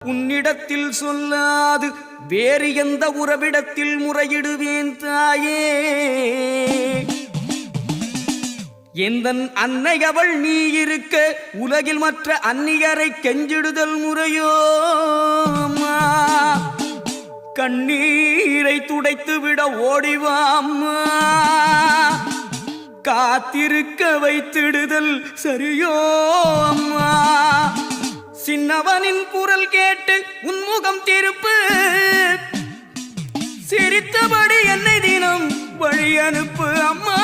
உன்னிடத்தில் சொல்லாது வேறு எந்த உறவிடத்தில் முறையிடுவேன் தாயே. எந்தன் அன்னை அவள் நீ இருக்க உலகில் மற்ற அந்நியரை கெஞ்சிடுதல் முறையோ? கண்ணீரை துடைத்துவிட ஓடிவாம்மா, காத்திருக்க வைத்திடுதல் சரியோ அம்மா? சின்னவனின் குரல் கேட்டு உன்முகம் திருப்பு, சிரித்தபடி என்னை தினம் வழி அனுப்பு அம்மா.